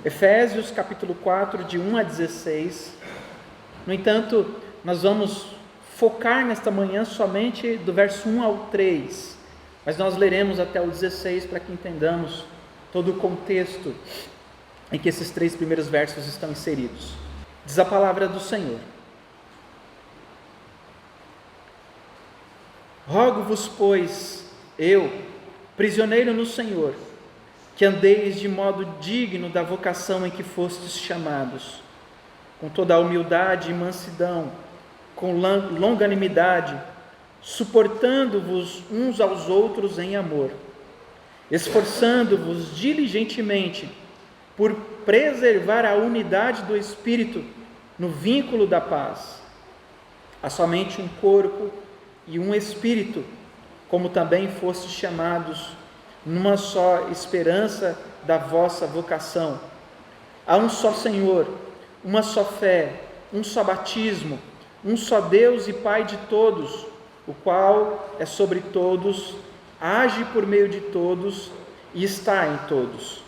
Efésios capítulo 4, de 1 a 16. No entanto, nós vamos focar nesta manhã somente do verso 1 ao 3, mas nós leremos até o 16 para que entendamos todo o contexto em que esses 3 primeiros versos estão inseridos. Diz a palavra do Senhor: Rogo-vos, pois, eu, prisioneiro no Senhor, que andeis de modo digno da vocação em que fostes chamados, com toda a humildade e mansidão, com longanimidade, suportando-vos uns aos outros em amor, esforçando-vos diligentemente por preservar a unidade do Espírito no vínculo da paz. Há somente um corpo e um Espírito, como também fostes chamados numa só esperança da vossa vocação. Há um só Senhor, uma só fé, um só batismo, um só Deus e Pai de todos, o qual é sobre todos, age por meio de todos e está em todos.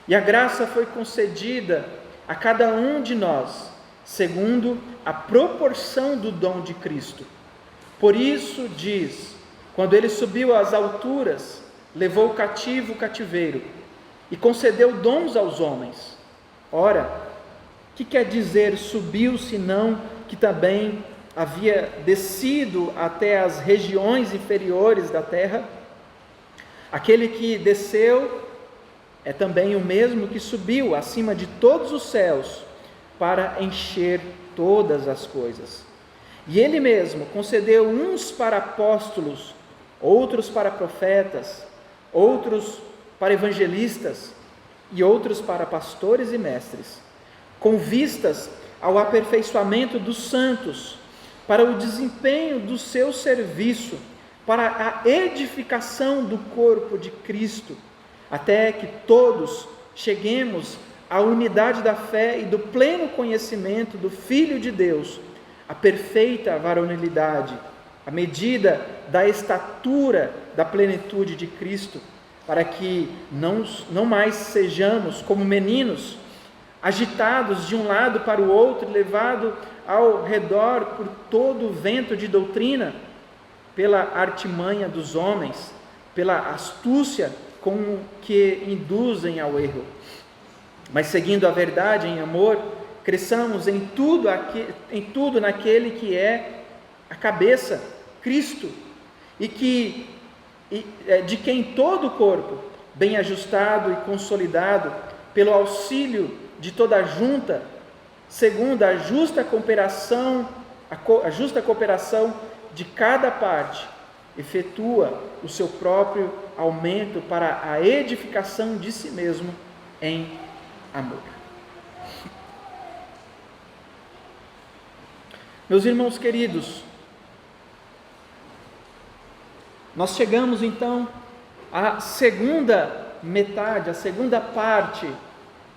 E a graça foi concedida a cada um de nós, segundo a proporção do dom de Cristo. Por isso diz: quando ele subiu às alturas, levou cativo o cativeiro e concedeu dons aos homens. Ora, que quer dizer subiu, senão que também havia descido até as regiões inferiores da terra? Aquele que desceu é também o mesmo que subiu acima de todos os céus para encher todas as coisas. E ele mesmo concedeu uns para apóstolos, outros para profetas, outros para evangelistas e outros para pastores e mestres, com vistas ao aperfeiçoamento dos santos, para o desempenho do seu serviço, para a edificação do corpo de Cristo, até que todos cheguemos à unidade da fé e do pleno conhecimento do Filho de Deus, a perfeita varonilidade, a medida da estatura da plenitude de Cristo, para que não mais sejamos como meninos, agitados de um lado para o outro, levados ao redor por todo o vento de doutrina, pela artimanha dos homens, pela astúcia com que induzem ao erro. Mas seguindo a verdade em amor, cresçamos em tudo naquele que é a cabeça, Cristo, de quem todo o corpo, bem ajustado e consolidado, pelo auxílio de toda a junta, segundo a justa cooperação de cada parte, efetua o seu próprio aumento para a edificação de si mesmo em amor. Meus irmãos queridos, nós chegamos então à segunda metade, à segunda parte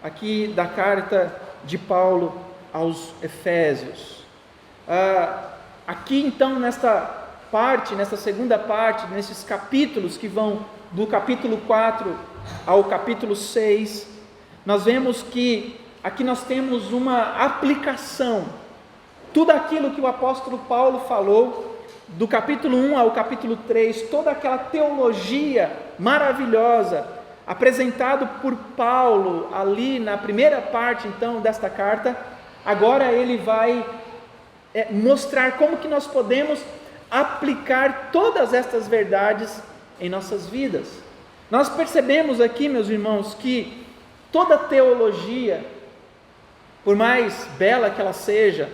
aqui da carta de Paulo aos Efésios. Aqui então nesta segunda parte, nesses capítulos que vão do capítulo 4 ao capítulo 6, nós vemos que aqui nós temos uma aplicação. Tudo aquilo que o apóstolo Paulo falou, do capítulo 1 ao capítulo 3, toda aquela teologia maravilhosa, apresentado por Paulo ali na primeira parte então desta carta, agora ele vai mostrar como que nós podemos aplicar todas estas verdades em nossas vidas. Nós percebemos aqui, meus irmãos, que toda teologia, por mais bela que ela seja,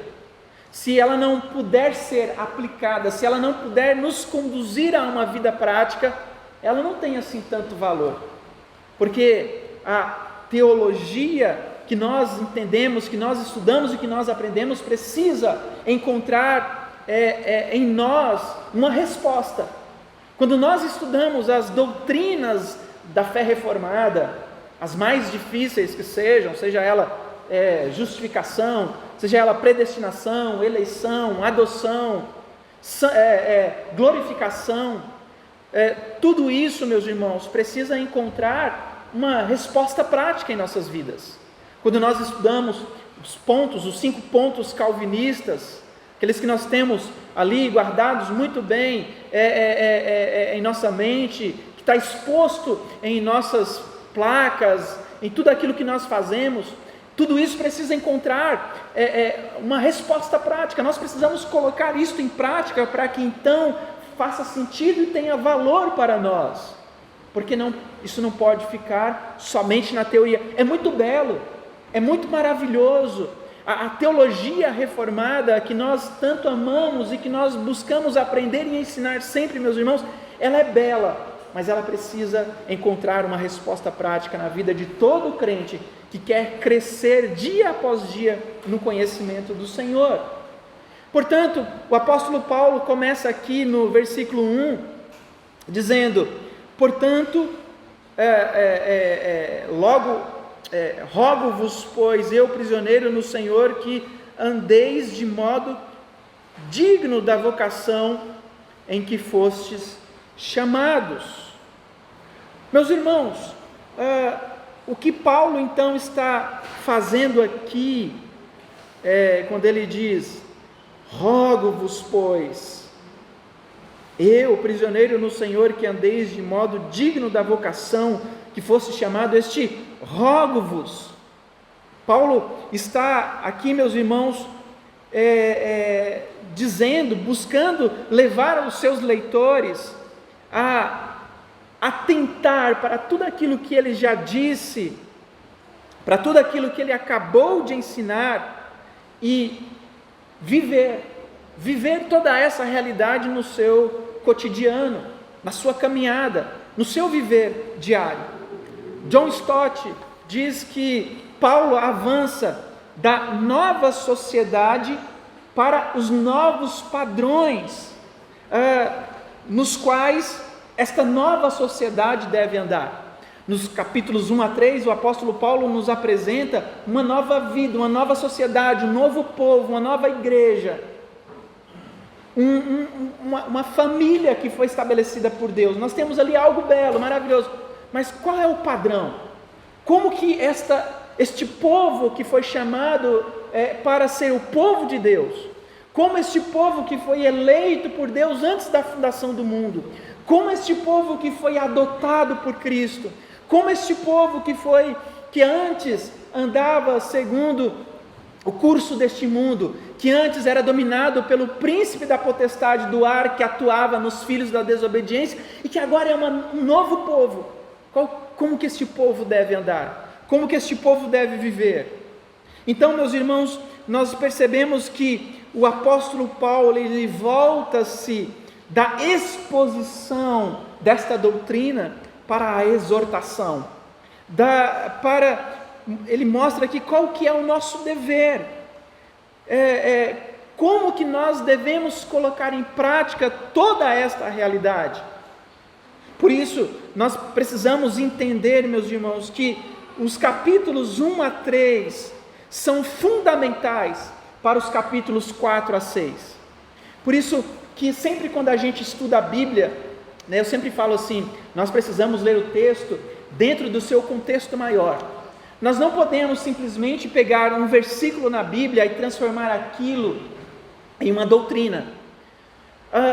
se ela não puder ser aplicada, se ela não puder nos conduzir a uma vida prática, ela não tem assim tanto valor, porque a teologia que nós entendemos, que nós estudamos e que nós aprendemos, precisa encontrar em nós uma resposta. Quando nós estudamos as doutrinas da fé reformada, as mais difíceis que sejam, seja ela justificação, seja ela predestinação, eleição, adoção, glorificação, tudo isso, meus irmãos, precisa encontrar uma resposta prática em nossas vidas. Quando nós estudamos os 5 pontos calvinistas, aqueles que nós temos ali guardados muito bem em nossa mente, que está exposto em nossas placas, em tudo aquilo que nós fazemos, tudo isso precisa encontrar uma resposta prática. Nós precisamos colocar isso em prática para que então faça sentido e tenha valor para nós, porque isso não pode ficar somente na teoria. É muito belo, é muito maravilhoso, a teologia reformada que nós tanto amamos e que nós buscamos aprender e ensinar sempre, meus irmãos, ela é bela, mas ela precisa encontrar uma resposta prática na vida de todo crente que quer crescer dia após dia no conhecimento do Senhor. Portanto, o apóstolo Paulo começa aqui no versículo 1, dizendo: portanto, rogo-vos, pois, eu prisioneiro no Senhor, que andeis de modo digno da vocação em que fostes chamados. Meus irmãos, o que Paulo então está fazendo aqui, quando ele diz: rogo-vos, pois, eu, prisioneiro no Senhor, que andeis de modo digno da vocação que fosse chamado, este rogo-vos. Paulo está aqui, meus irmãos, dizendo, buscando levar os seus leitores a atentar para tudo aquilo que ele já disse, para tudo aquilo que ele acabou de ensinar e viver toda essa realidade no seu cotidiano, na sua caminhada, no seu viver diário. John Stott diz que Paulo avança da nova sociedade para os novos padrões nos quais esta nova sociedade deve andar. Nos capítulos 1 a 3, o apóstolo Paulo nos apresenta uma nova vida, uma nova sociedade, um novo povo, uma nova igreja, uma família que foi estabelecida por Deus. Nós temos ali algo belo, maravilhoso, mas qual é o padrão? Como que este povo que foi chamado para ser o povo de Deus, como este povo que foi eleito por Deus antes da fundação do mundo, como este povo que foi adotado por Cristo, como este povo que antes andava segundo o curso deste mundo, que antes era dominado pelo príncipe da potestade do ar, que atuava nos filhos da desobediência, e que agora é um novo povo. Como que este povo deve andar? Como que este povo deve viver? Então, meus irmãos, nós percebemos que o apóstolo Paulo, ele volta-se da exposição desta doutrina para a exortação. Ele mostra aqui qual que é o nosso dever, como que nós devemos colocar em prática toda esta realidade. Por isso, nós precisamos entender, meus irmãos, que os capítulos 1 a 3 são fundamentais para os capítulos 4 a 6. Por isso que sempre quando a gente estuda a Bíblia, eu sempre falo assim, nós precisamos ler o texto dentro do seu contexto maior. Nós não podemos simplesmente pegar um versículo na Bíblia e transformar aquilo em uma doutrina.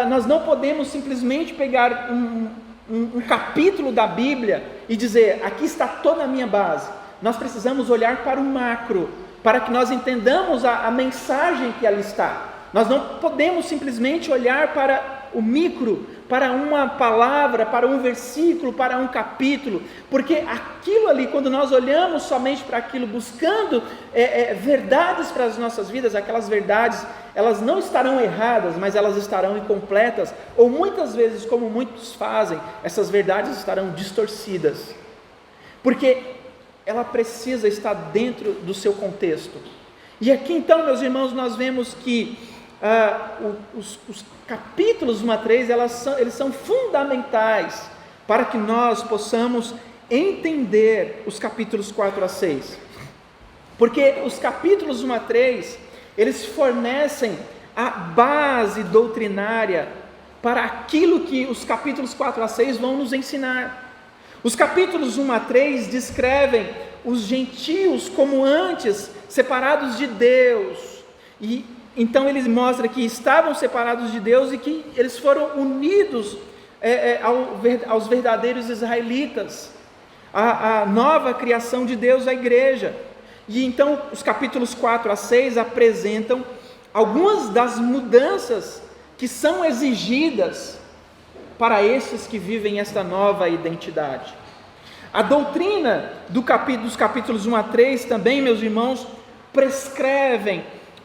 Nós não podemos simplesmente pegar um capítulo da Bíblia e dizer, aqui está toda a minha base. Nós precisamos olhar para o macro, para que nós entendamos a mensagem que ali está. Nós não podemos simplesmente olhar para o micro, para uma palavra, para um versículo, para um capítulo, porque aquilo ali, quando nós olhamos somente para aquilo, buscando verdades para as nossas vidas, aquelas verdades, elas não estarão erradas, mas elas estarão incompletas, ou muitas vezes, como muitos fazem, essas verdades estarão distorcidas, porque ela precisa estar dentro do seu contexto. E aqui então, meus irmãos, nós vemos que os capítulos 1 a 3, eles são fundamentais para que nós possamos entender os capítulos 4 a 6, porque os capítulos 1 a 3, eles fornecem a base doutrinária para aquilo que os capítulos 4 a 6 vão nos ensinar. Os capítulos 1 a 3 descrevem os gentios como antes, separados de Deus. E então ele mostra que estavam separados de Deus e que eles foram unidos aos verdadeiros israelitas, a nova criação de Deus, a igreja. E então os capítulos 4 a 6 apresentam algumas das mudanças que são exigidas para esses que vivem esta nova identidade. A doutrina dos capítulos 1 a 3 também, meus irmãos, prescreve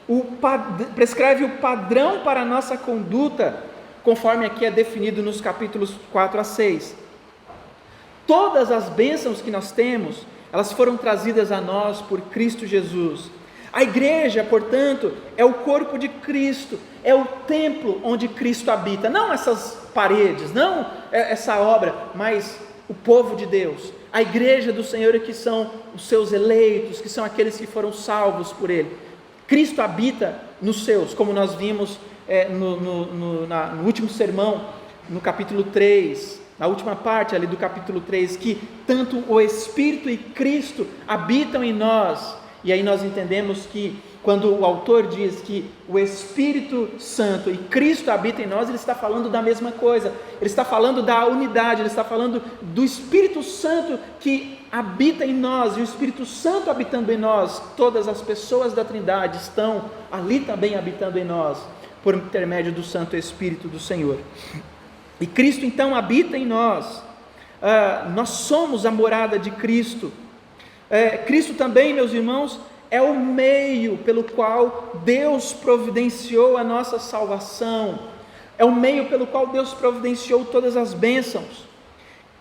o padrão para a nossa conduta, conforme aqui é definido nos capítulos 4 a 6. Todas as bênçãos que nós temos, elas foram trazidas a nós por Cristo Jesus. A igreja, portanto, é o corpo de Cristo, é o templo onde Cristo habita, não essas paredes, não essa obra, mas o povo de Deus, a igreja do Senhor, que são os seus eleitos, que são aqueles que foram salvos por Ele. Cristo habita nos seus, como nós vimos no último sermão, no capítulo 3, na última parte ali do capítulo 3, que tanto o Espírito e Cristo habitam em nós. E aí nós entendemos que quando o autor diz que o Espírito Santo e Cristo habitam em nós, ele está falando da mesma coisa, ele está falando da unidade, ele está falando do Espírito Santo que habita em nós, e o Espírito Santo habitando em nós, todas as pessoas da Trindade estão ali também habitando em nós, por intermédio do Santo Espírito do Senhor. E Cristo então habita em nós, nós somos a morada de Cristo. Cristo também, meus irmãos, é o meio pelo qual Deus providenciou a nossa salvação, é o meio pelo qual Deus providenciou todas as bênçãos.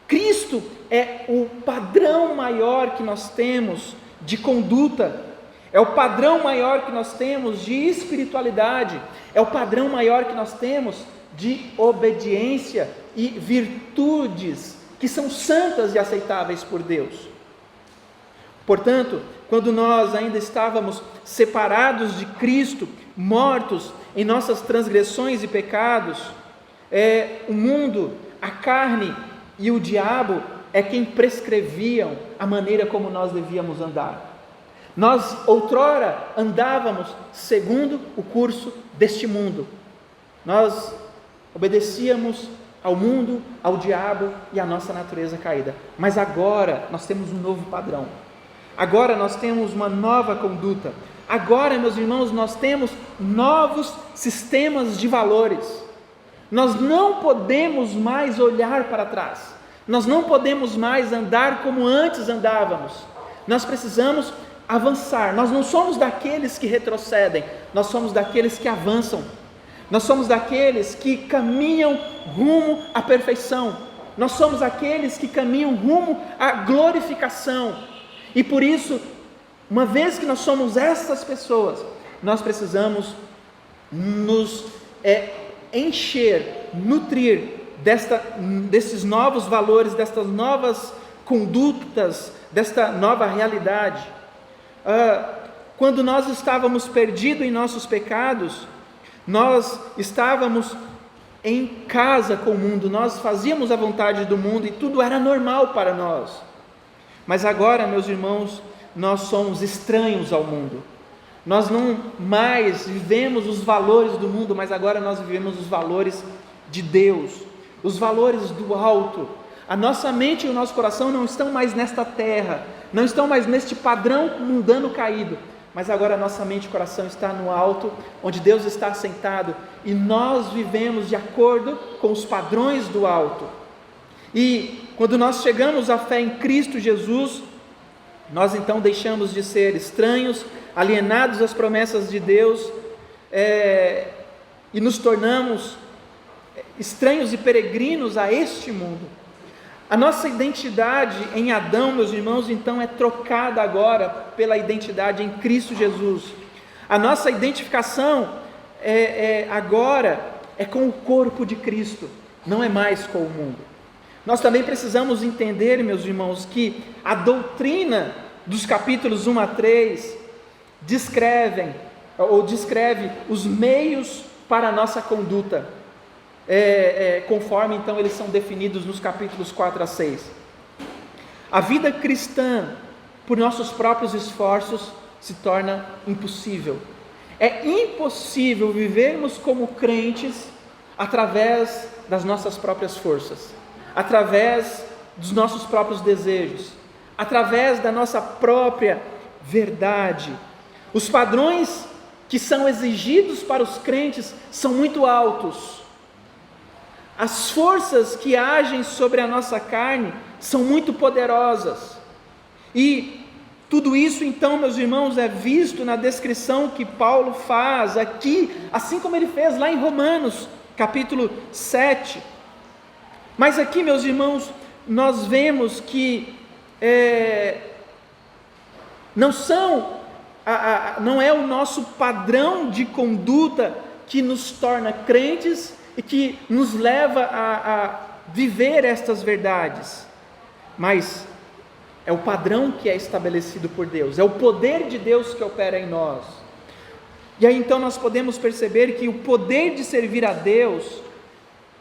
Cristo é o padrão maior que nós temos de conduta, é o padrão maior que nós temos de espiritualidade, é o padrão maior que nós temos de obediência e virtudes que são santas e aceitáveis por Deus. Portanto, quando nós ainda estávamos separados de Cristo, mortos em nossas transgressões e pecados, o mundo, a carne e o diabo é quem prescreviam a maneira como nós devíamos andar. Nós outrora andávamos segundo o curso deste mundo. Nós obedecíamos ao mundo, ao diabo e à nossa natureza caída. Mas agora nós temos um novo padrão. Agora nós temos uma nova conduta. Agora, meus irmãos, nós temos novos sistemas de valores. Nós não podemos mais olhar para trás. Nós não podemos mais andar como antes andávamos. Nós precisamos avançar. Nós não somos daqueles que retrocedem. Nós somos daqueles que avançam. Nós somos daqueles que caminham rumo à perfeição. Nós somos aqueles que caminham rumo à glorificação. E por isso, uma vez que nós somos essas pessoas, nós precisamos nos encher, nutrir desses novos valores, destas novas condutas, desta nova realidade. Quando nós estávamos perdidos em nossos pecados, nós estávamos em casa com o mundo, nós fazíamos a vontade do mundo e tudo era normal para nós. Mas agora, meus irmãos, nós somos estranhos ao mundo. Nós não mais vivemos os valores do mundo, mas agora nós vivemos os valores de Deus, os valores do alto. A nossa mente e o nosso coração não estão mais nesta terra, não estão mais neste padrão mundano caído, mas agora a nossa mente e coração está no alto, onde Deus está assentado, e nós vivemos de acordo com os padrões do alto. E quando nós chegamos à fé em Cristo Jesus, nós então deixamos de ser estranhos, alienados às promessas de Deus, e nos tornamos estranhos e peregrinos a este mundo. A nossa identidade em Adão, meus irmãos, então é trocada agora pela identidade em Cristo Jesus. A nossa identificação agora é com o corpo de Cristo, não é mais com o mundo. Nós também precisamos entender, meus irmãos, que a doutrina dos capítulos 1 a 3 descreve os meios para a nossa conduta, conforme então eles são definidos nos capítulos 4 a 6. A vida cristã por nossos próprios esforços, se torna impossível. É impossível vivermos como crentes através das nossas próprias forças, através dos nossos próprios desejos, através da nossa própria verdade. Os padrões que são exigidos para os crentes são muito altos. As forças que agem sobre a nossa carne são muito poderosas. E tudo isso, então, meus irmãos, é visto na descrição que Paulo faz aqui, assim como ele fez lá em Romanos, capítulo 7. Mas aqui, meus irmãos, nós vemos que não é o nosso padrão de conduta que nos torna crentes e que nos leva a viver estas verdades, mas é o padrão que é estabelecido por Deus, é o poder de Deus que opera em nós. E aí então nós podemos perceber que o poder de servir a Deus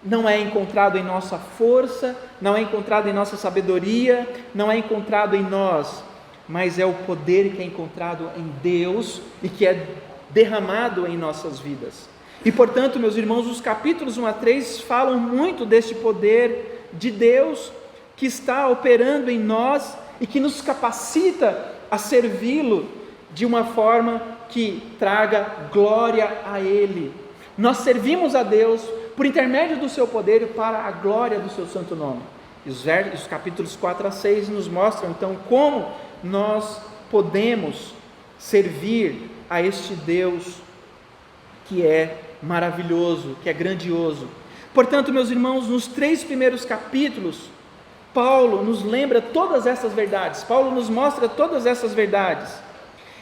não é encontrado em nossa força, não é encontrado em nossa sabedoria, não é encontrado em nós, mas é o poder que é encontrado em Deus e que é derramado em nossas vidas. E portanto, meus irmãos, os capítulos 1 a 3 falam muito deste poder de Deus que está operando em nós e que nos capacita a servi-lo de uma forma que traga glória a Ele. Nós servimos a Deus por intermédio do seu poder para a glória do seu santo nome. E os capítulos 4 a 6 nos mostram então como nós podemos servir a este Deus que é maravilhoso, que é grandioso. Portanto, meus irmãos, nos 3 primeiros capítulos, Paulo nos lembra todas essas verdades, Paulo nos mostra todas essas verdades.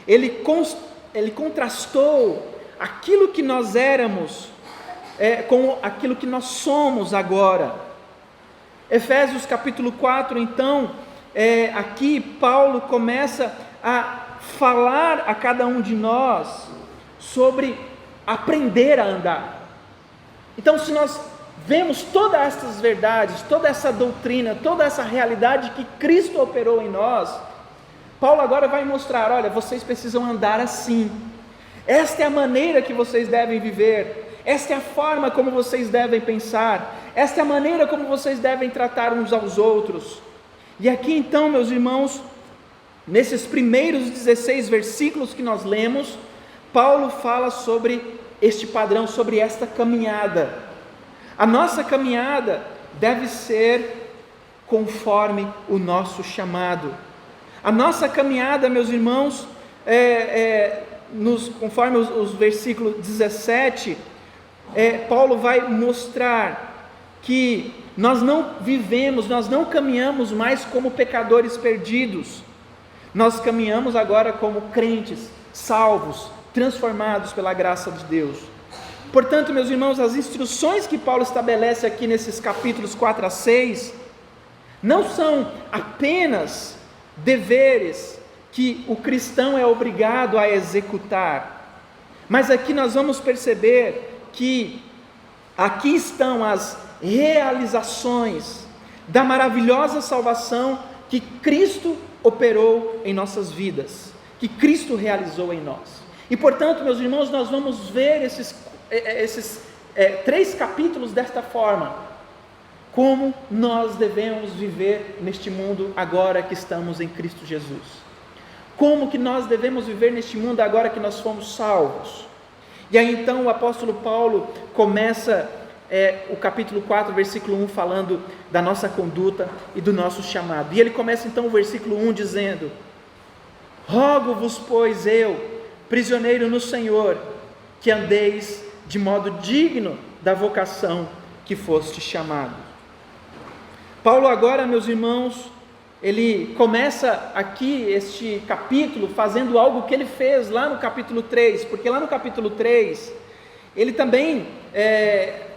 Ele contrastou aquilo que nós éramos com aquilo que nós somos agora. Efésios capítulo 4, então, aqui Paulo começa a falar a cada um de nós sobre aprender a andar. Então, se nós vemos todas essas verdades, toda essa doutrina, toda essa realidade que Cristo operou em nós, Paulo agora vai mostrar, olha, vocês precisam andar assim, esta é a maneira que vocês devem viver, esta é a forma como vocês devem pensar, esta é a maneira como vocês devem tratar uns aos outros. E aqui então, meus irmãos, nesses primeiros 16 versículos que nós lemos, Paulo fala sobre este padrão, sobre esta caminhada. A nossa caminhada deve ser conforme o nosso chamado. A nossa caminhada, meus irmãos, conforme os versículos 17, Paulo vai mostrar que nós não caminhamos mais como pecadores perdidos, nós caminhamos agora como crentes, salvos, transformados pela graça de Deus. Portanto, meus irmãos, as instruções que Paulo estabelece aqui nesses capítulos 4 a 6, não são apenas deveres que o cristão é obrigado a executar, mas aqui nós vamos perceber que aqui estão as realizações da maravilhosa salvação que Cristo operou em nossas vidas, que Cristo realizou em nós. E portanto, meus irmãos, nós vamos ver esses 3 capítulos desta forma, como nós devemos viver neste mundo agora que estamos em Cristo Jesus, como que nós devemos viver neste mundo agora que nós fomos salvos. E aí então o apóstolo Paulo começa o capítulo 4, versículo 1, falando da nossa conduta e do nosso chamado. E ele começa então o versículo 1 dizendo: rogo-vos, pois eu, prisioneiro no Senhor, que andeis de modo digno da vocação que foste chamado. Paulo agora, meus irmãos, ele começa aqui este capítulo fazendo algo que ele fez lá no capítulo 3, porque lá no capítulo 3, ele também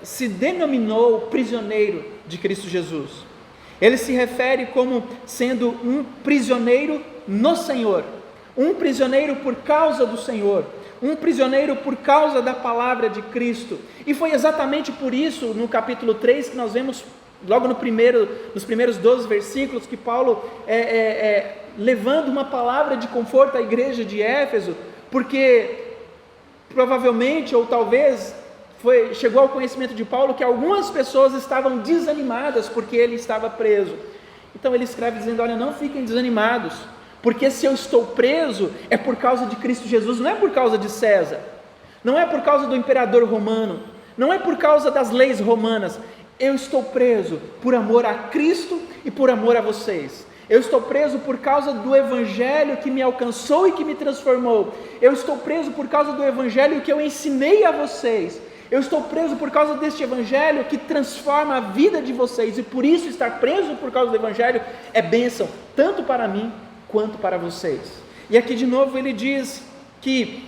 se denominou prisioneiro de Cristo Jesus. Ele se refere como sendo um prisioneiro no Senhor, um prisioneiro por causa do Senhor, um prisioneiro por causa da palavra de Cristo. E foi exatamente por isso, no capítulo 3, que nós vemos logo nos primeiros 12 versículos, que Paulo levando uma palavra de conforto à igreja de Éfeso, porque provavelmente, ou talvez, chegou ao conhecimento de Paulo que algumas pessoas estavam desanimadas porque ele estava preso. Então ele escreve dizendo: olha, não fiquem desanimados, porque se eu estou preso é por causa de Cristo Jesus, não é por causa de César, não é por causa do imperador romano, não é por causa das leis romanas. Eu estou preso por amor a Cristo e por amor a vocês. Eu estou preso por causa do evangelho que me alcançou e que me transformou. Eu estou preso por causa do evangelho que eu ensinei a vocês. Eu estou preso por causa deste evangelho que transforma a vida de vocês, e por isso estar preso por causa do evangelho é bênção, tanto para mim quanto para vocês. E aqui de novo ele diz que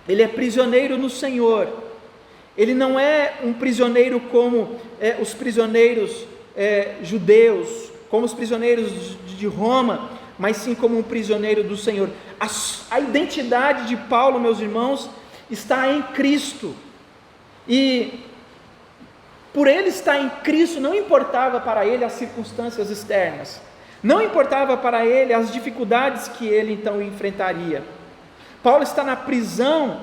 ele é prisioneiro no Senhor. Ele não é um prisioneiro como os prisioneiros judeus, como os prisioneiros de Roma, mas sim como um prisioneiro do Senhor. A identidade de Paulo, meus irmãos, está em Cristo. E por ele estar em Cristo, não importava para ele as circunstâncias externas, não importava para ele as dificuldades que ele então enfrentaria. Paulo está na prisão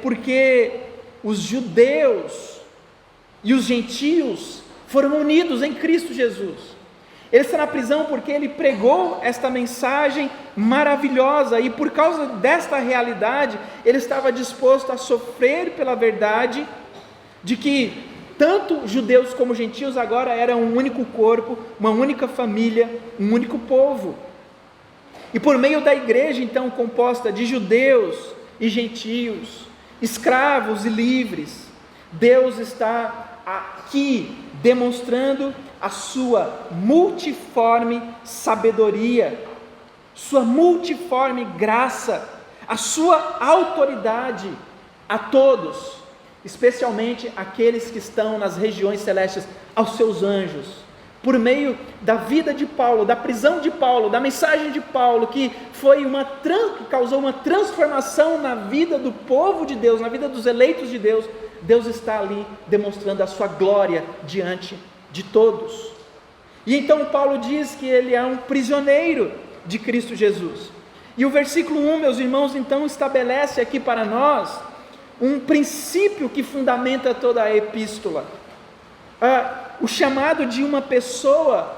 porque os judeus e os gentios foram unidos em Cristo Jesus. Ele está na prisão porque ele pregou esta mensagem maravilhosa, e por causa desta realidade, ele estava disposto a sofrer pela verdade de que tanto judeus como gentios agora eram um único corpo, uma única família, um único povo. E por meio da igreja então composta de judeus e gentios, escravos e livres, Deus está aqui demonstrando a sua multiforme sabedoria, sua multiforme graça, a sua autoridade a todos, especialmente aqueles que estão nas regiões celestes, aos seus anjos, por meio da vida de Paulo, da prisão de Paulo, da mensagem de Paulo, que causou uma transformação na vida do povo de Deus, na vida dos eleitos de Deus. Deus está ali demonstrando a sua glória diante de todos. E então Paulo diz que ele é um prisioneiro de Cristo Jesus. E o versículo 1, meus irmãos, então estabelece aqui para nós um princípio que fundamenta toda a epístola. O chamado de uma pessoa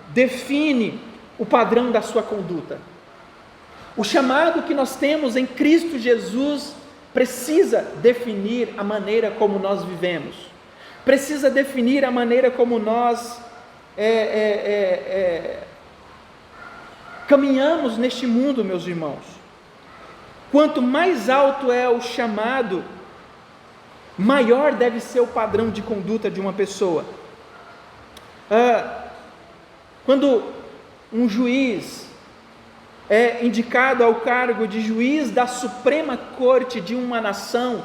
define o padrão da sua conduta. O chamado que nós temos em Cristo Jesus precisa definir a maneira como nós vivemos, precisa definir a maneira como nós caminhamos neste mundo, meus irmãos. Quanto mais alto é o chamado, maior deve ser o padrão de conduta de uma pessoa. Quando um juiz é indicado ao cargo de juiz da Suprema Corte de uma nação,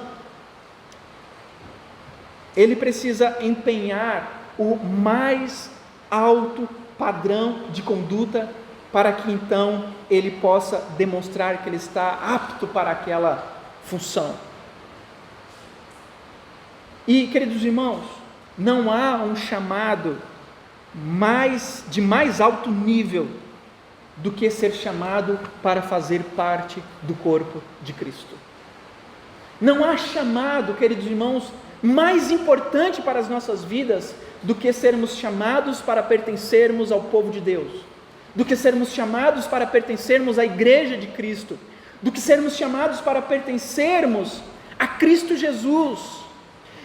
ele precisa empenhar o mais alto padrão de conduta para que então ele possa demonstrar que ele está apto para aquela função. E, queridos irmãos, não há um chamado de mais alto nível do que ser chamado para fazer parte do corpo de Cristo. Não há chamado, queridos irmãos, mais importante para as nossas vidas do que sermos chamados para pertencermos ao povo de Deus, do que sermos chamados para pertencermos à igreja de Cristo, do que sermos chamados para pertencermos a Cristo Jesus.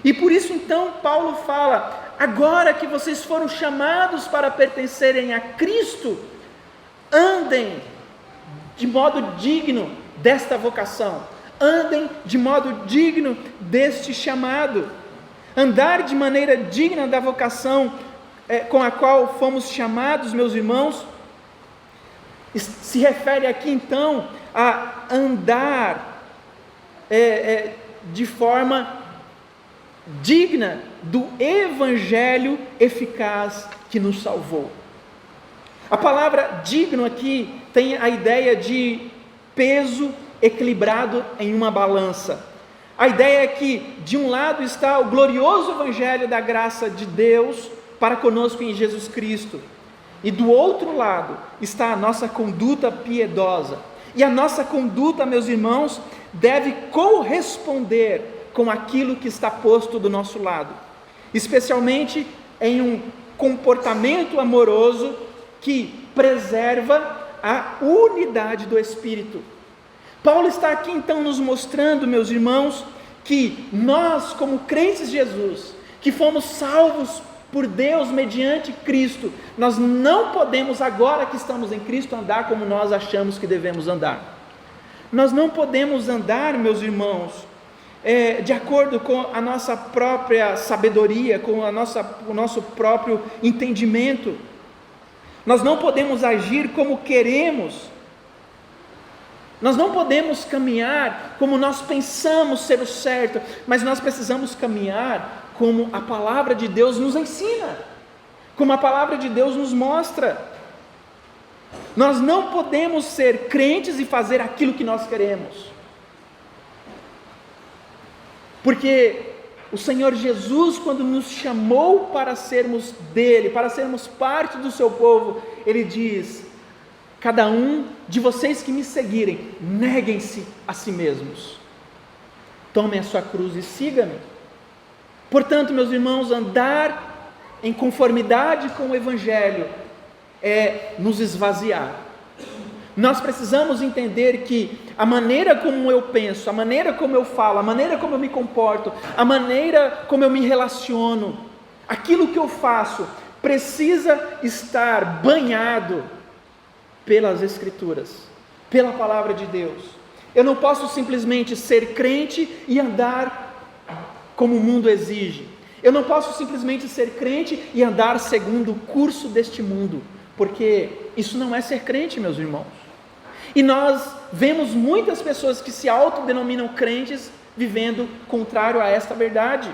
E por isso então Paulo fala: agora que vocês foram chamados para pertencerem a Cristo, andem de modo digno desta vocação, andem de modo digno deste chamado. Andar de maneira digna da vocação com a qual fomos chamados, meus irmãos, se refere aqui então a andar de forma digna do evangelho eficaz que nos salvou. A palavra digno aqui tem a ideia de peso equilibrado em uma balança. A ideia é que de um lado está o glorioso evangelho da graça de Deus para conosco em Jesus Cristo, E do outro lado está a nossa conduta piedosa. E a nossa conduta, meus irmãos, deve corresponder com aquilo que está posto do nosso lado, especialmente em um comportamento amoroso que preserva a unidade do Espírito. Paulo está aqui então nos mostrando, meus irmãos, que nós, como crentes de Jesus, que fomos salvos por Deus mediante Cristo, nós não podemos, agora que estamos em Cristo, andar como nós achamos que devemos andar. Nós não podemos andar, meus irmãos, de acordo com a nossa própria sabedoria, com o nosso próprio entendimento. Nós não podemos agir como queremos. Nós não podemos caminhar como nós pensamos ser o certo, mas nós precisamos caminhar como a palavra de Deus nos ensina, como a palavra de Deus nos mostra. Nós não podemos ser crentes e fazer aquilo que nós queremos, porque o Senhor Jesus, quando nos chamou para sermos dele, para sermos parte do seu povo, ele diz: cada um de vocês que me seguirem, neguem-se a si mesmos, tomem a sua cruz e siga-me. Portanto, meus irmãos, andar em conformidade com o Evangelho é nos esvaziar. Nós precisamos entender que a maneira como eu penso, a maneira como eu falo, a maneira como eu me comporto, a maneira como eu me relaciono, aquilo que eu faço, precisa estar banhado pelas Escrituras, pela palavra de Deus. Eu não posso simplesmente ser crente e andar como o mundo exige. Eu não posso simplesmente ser crente e andar segundo o curso deste mundo, porque isso não é ser crente, meus irmãos. E nós vemos muitas pessoas que se autodenominam crentes vivendo contrário a esta verdade,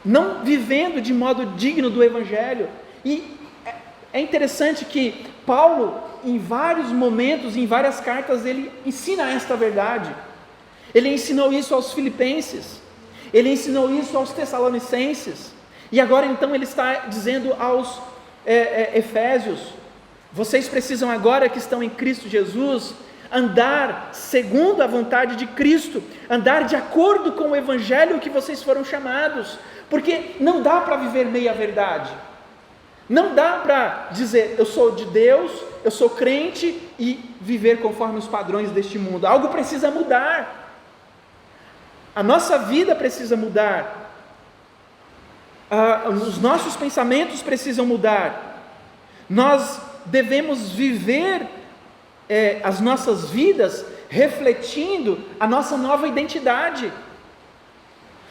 não vivendo de modo digno do Evangelho. E é interessante que Paulo, em vários momentos, em várias cartas, ele ensina esta verdade. Ele ensinou isso aos filipenses, ele ensinou isso aos tessalonicenses, e agora então ele está dizendo aos efésios: vocês precisam, agora que estão em Cristo Jesus, andar segundo a vontade de Cristo, andar de acordo com o Evangelho que vocês foram chamados, porque não dá para viver meia verdade, não dá para dizer eu sou de Deus, eu sou crente e viver conforme os padrões deste mundo. Algo precisa mudar. A nossa vida precisa mudar, os nossos pensamentos precisam mudar, nós devemos viver as nossas vidas refletindo a nossa nova identidade,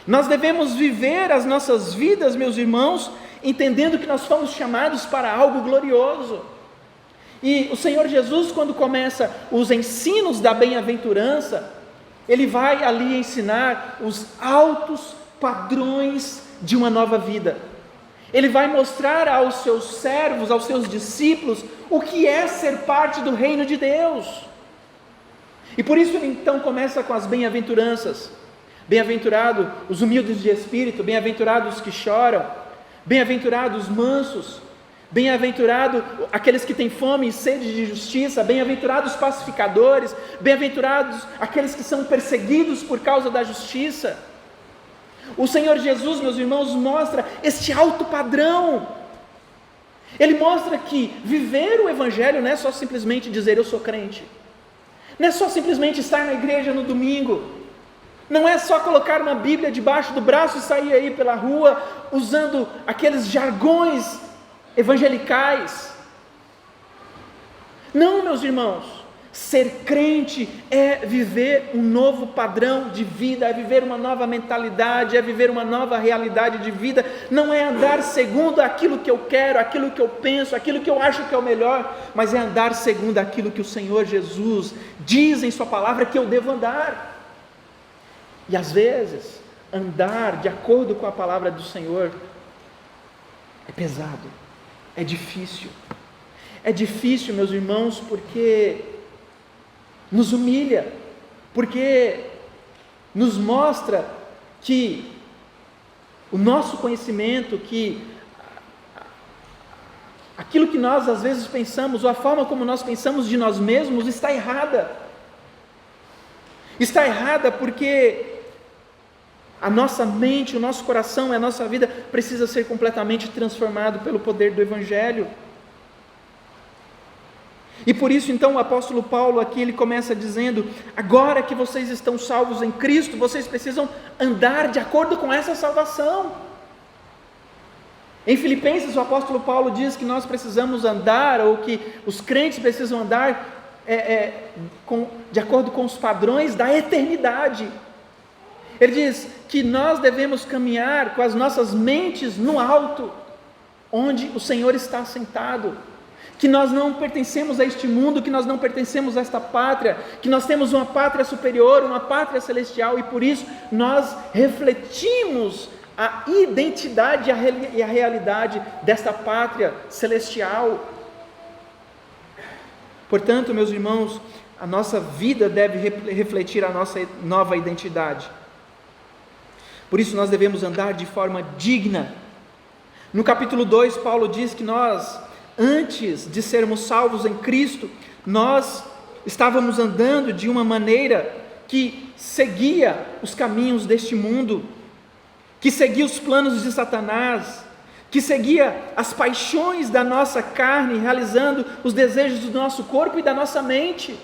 nós devemos viver as nossas vidas, meus irmãos, entendendo que nós fomos chamados para algo glorioso. E o Senhor Jesus, quando começa os ensinos da bem-aventurança, ele vai ali ensinar os altos padrões de uma nova vida. Ele vai mostrar aos seus servos, aos seus discípulos, o que é ser parte do reino de Deus. E por isso ele então começa com as bem-aventuranças. Bem-aventurados os humildes de espírito, bem-aventurados os que choram, bem-aventurados os mansos, bem-aventurados aqueles que têm fome e sede de justiça, bem-aventurados os pacificadores, bem-aventurados aqueles que são perseguidos por causa da justiça. O Senhor Jesus, meus irmãos, mostra este alto padrão. Ele mostra que viver o Evangelho não é só simplesmente dizer eu sou crente, não é só simplesmente estar na igreja no domingo, não é só colocar uma Bíblia debaixo do braço e sair aí pela rua usando aqueles jargões evangelicais. Não, meus irmãos, ser crente é viver um novo padrão de vida, é viver uma nova mentalidade, é viver uma nova realidade de vida, não é andar segundo aquilo que eu quero, aquilo que eu penso, aquilo que eu acho que é o melhor, mas é andar segundo aquilo que o Senhor Jesus diz em sua palavra que eu devo andar. E às vezes, andar de acordo com a palavra do Senhor é pesado, é difícil. É difícil, meus irmãos, porque nos humilha, porque nos mostra que o nosso conhecimento, que aquilo que nós às vezes pensamos, ou a forma como nós pensamos de nós mesmos, está errada. Está errada porque a nossa mente, o nosso coração, a nossa vida precisa ser completamente transformado pelo poder do Evangelho. E por isso então o apóstolo Paulo aqui ele começa dizendo: agora que vocês estão salvos em Cristo, vocês precisam andar de acordo com essa salvação. Em Filipenses o apóstolo Paulo diz que nós precisamos andar, ou que os crentes precisam andar de acordo com os padrões da eternidade. Ele diz que nós devemos caminhar com as nossas mentes no alto, onde o Senhor está sentado, que nós não pertencemos a este mundo, que nós não pertencemos a esta pátria, que nós temos uma pátria superior, uma pátria celestial, e por isso nós refletimos a identidade e a realidade desta pátria celestial. Portanto, meus irmãos, a nossa vida deve refletir a nossa nova identidade. Por isso nós devemos andar de forma digna. No capítulo 2, Paulo diz que nós, antes de sermos salvos em Cristo, nós estávamos andando de uma maneira que seguia os caminhos deste mundo, que seguia os planos de Satanás, que seguia as paixões da nossa carne, realizando os desejos do nosso corpo e da nossa mente.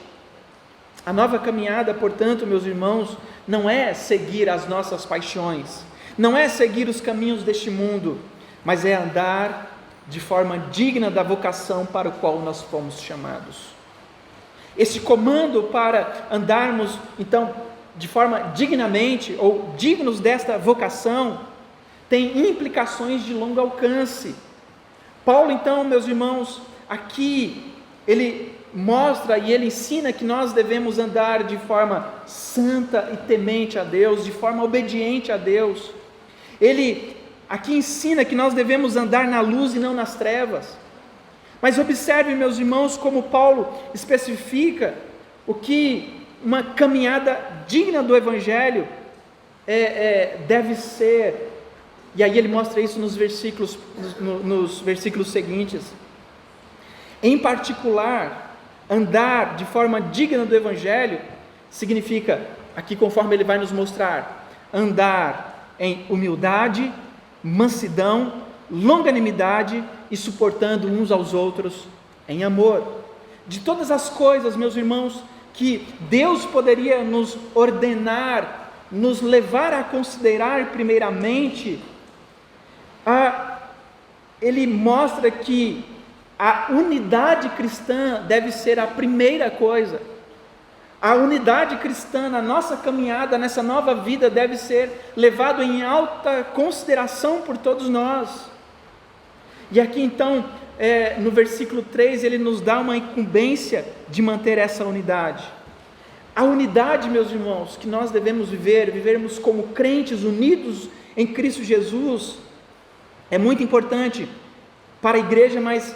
A nova caminhada, portanto, meus irmãos, não é seguir as nossas paixões, não é seguir os caminhos deste mundo, mas é andar de forma digna da vocação para o qual nós fomos chamados. Esse comando para andarmos, então, de forma dignamente, ou dignos desta vocação, tem implicações de longo alcance. Paulo, então, meus irmãos, aqui, ele mostra e ele ensina que nós devemos andar de forma santa e temente a Deus, de forma obediente a Deus. Ele aqui ensina que nós devemos andar na luz e não nas trevas. Mas observe, meus irmãos, como Paulo especifica o que uma caminhada digna do Evangelho deve ser. E aí ele mostra isso nos versículos seguintes. Em particular, andar de forma digna do Evangelho significa, aqui conforme ele vai nos mostrar, andar em humildade, mansidão, longanimidade e suportando uns aos outros em amor. De todas as coisas, meus irmãos, que Deus poderia nos ordenar, nos levar a considerar primeiramente, ele mostra que a unidade cristã deve ser a primeira coisa. A unidade cristã na nossa caminhada, nessa nova vida, deve ser levado em alta consideração por todos nós. E aqui então, no versículo 3, ele nos dá uma incumbência de manter essa unidade. A unidade, meus irmãos, que nós devemos vivermos como crentes unidos em Cristo Jesus, é muito importante para a igreja, mas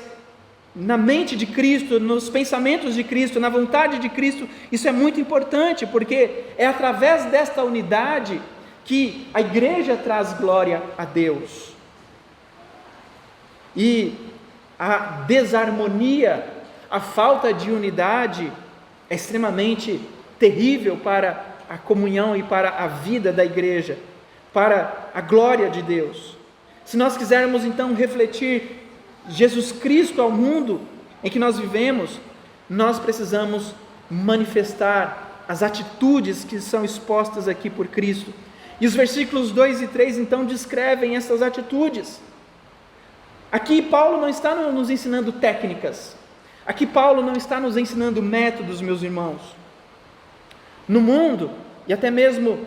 na mente de Cristo, nos pensamentos de Cristo, na vontade de Cristo, isso é muito importante, porque é através desta unidade que a igreja traz glória a Deus. E a desarmonia, a falta de unidade é extremamente terrível para a comunhão e para a vida da igreja, para a glória de Deus. Se nós quisermos então refletir Jesus Cristo ao mundo em que nós vivemos, nós precisamos manifestar as atitudes que são expostas aqui por Cristo. E os versículos 2 e 3 então descrevem essas atitudes. Aqui Paulo não está nos ensinando técnicas, aqui Paulo não está nos ensinando métodos, meus irmãos. No mundo, e até mesmo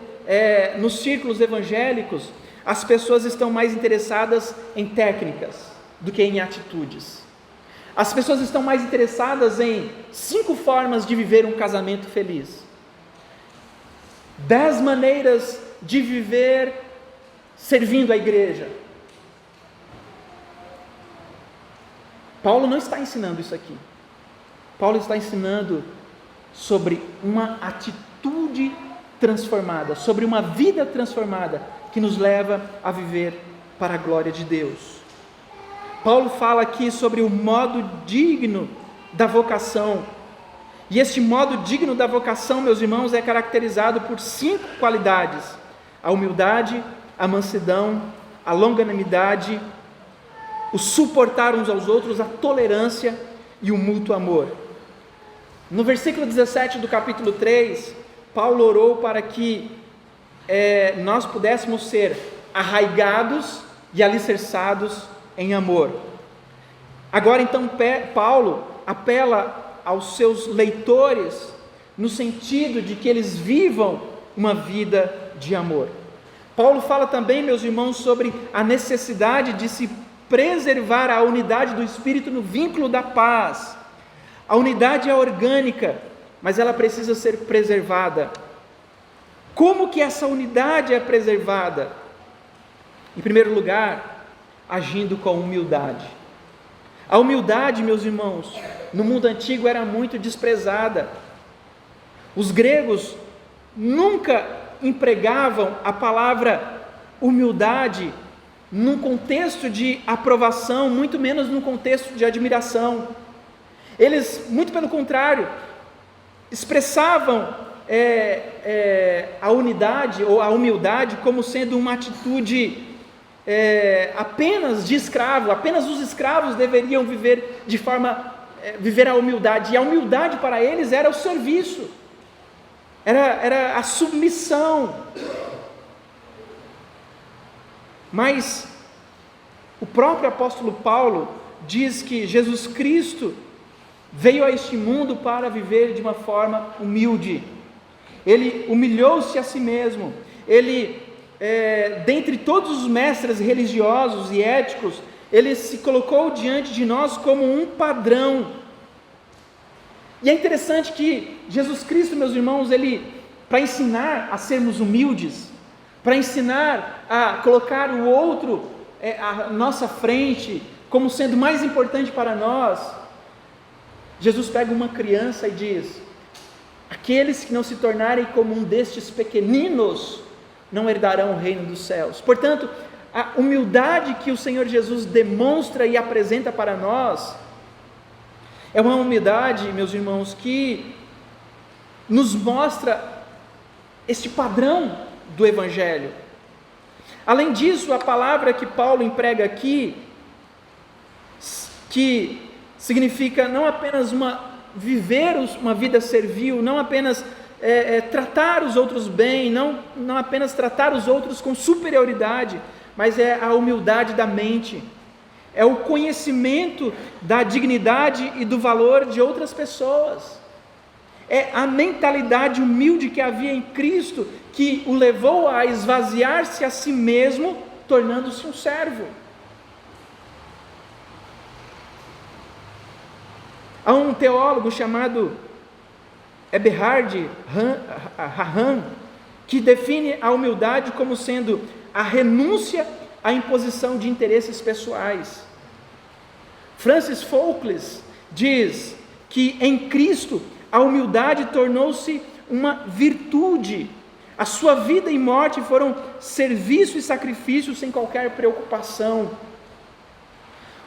nos círculos evangélicos, as pessoas estão mais interessadas em técnicas do que em atitudes. As pessoas estão mais interessadas em 5 formas de viver um casamento feliz, 10 maneiras de viver servindo a igreja. Paulo não está ensinando isso aqui. Paulo está ensinando sobre uma atitude transformada, sobre uma vida transformada que nos leva a viver para a glória de Deus. Paulo fala aqui sobre o modo digno da vocação. E este modo digno da vocação, meus irmãos, é caracterizado por 5 qualidades: a humildade, a mansidão, a longanimidade, o suportar uns aos outros, a tolerância e o mútuo amor. No versículo 17 do capítulo 3, Paulo orou para que nós pudéssemos ser arraigados e alicerçados em amor. Agora então Paulo apela aos seus leitores no sentido de que eles vivam uma vida de amor. Paulo fala também, meus irmãos, sobre a necessidade de se preservar a unidade do Espírito no vínculo da paz. A unidade é orgânica, mas ela precisa ser preservada. Como que essa unidade é preservada? Em primeiro lugar, agindo com humildade. A humildade, meus irmãos, no mundo antigo era muito desprezada. Os gregos nunca empregavam a palavra humildade num contexto de aprovação, muito menos num contexto de admiração. Eles, muito pelo contrário, expressavam a unidade ou a humildade como sendo uma atitude apenas de escravo. Apenas os escravos deveriam viver a humildade, e a humildade para eles era o serviço, era a submissão. Mas o próprio apóstolo Paulo diz que Jesus Cristo veio a este mundo para viver de uma forma humilde. Ele humilhou-se a si mesmo. Ele, dentre todos os mestres religiosos e éticos, ele se colocou diante de nós como um padrão. E é interessante que Jesus Cristo, meus irmãos, ele, para ensinar a sermos humildes, para ensinar a colocar o outro à nossa frente como sendo mais importante para nós, Jesus pega uma criança e diz: aqueles que não se tornarem como um destes pequeninos não herdarão o reino dos céus. Portanto, a humildade que o Senhor Jesus demonstra e apresenta para nós é uma humildade, meus irmãos, que nos mostra este padrão do Evangelho. Além disso, a palavra que Paulo emprega aqui, que significa não apenas viver uma vida servil, não apenas tratar os outros bem, não apenas tratar os outros com superioridade, mas é a humildade da mente, é o conhecimento da dignidade e do valor de outras pessoas, é a mentalidade humilde que havia em Cristo, que o levou a esvaziar-se a si mesmo, tornando-se um servo. Há um teólogo chamado Eberhard Hahn, que define a humildade como sendo a renúncia à imposição de interesses pessoais. Francis Folkles diz que em Cristo a humildade tornou-se uma virtude. A sua vida e morte foram serviço e sacrifício sem qualquer preocupação.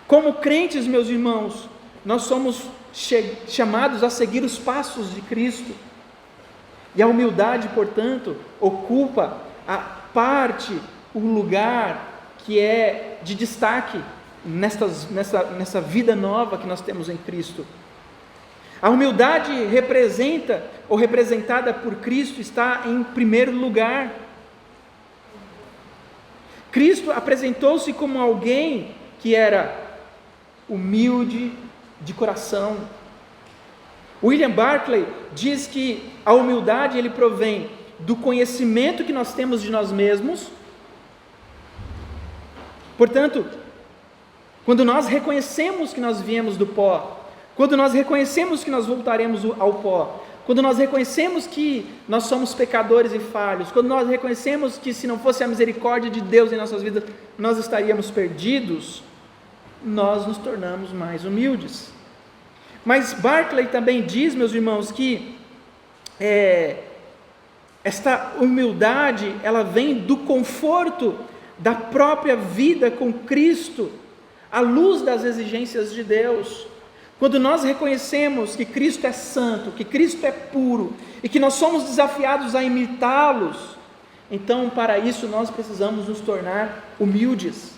Como crentes, meus irmãos, nós somos chamados a seguir os passos de Cristo. E a humildade, portanto, ocupa o lugar que é de destaque nessa vida nova que nós temos em Cristo. A humildade representada por Cristo está em primeiro lugar. Cristo apresentou-se como alguém que era humilde de coração. William Barclay diz que a humildade ele provém do conhecimento que nós temos de nós mesmos. Portanto, quando nós reconhecemos que nós viemos do pó, quando nós reconhecemos que nós voltaremos ao pó, quando nós reconhecemos que nós somos pecadores e falhos, quando nós reconhecemos que se não fosse a misericórdia de Deus em nossas vidas, nós estaríamos perdidos, nós nos tornamos mais humildes. Mas Barclay também diz, meus irmãos, que esta humildade, ela vem do conforto da própria vida com Cristo, à luz das exigências de Deus. Quando nós reconhecemos que Cristo é santo, que Cristo é puro e que nós somos desafiados a imitá-los, então para isso nós precisamos nos tornar humildes.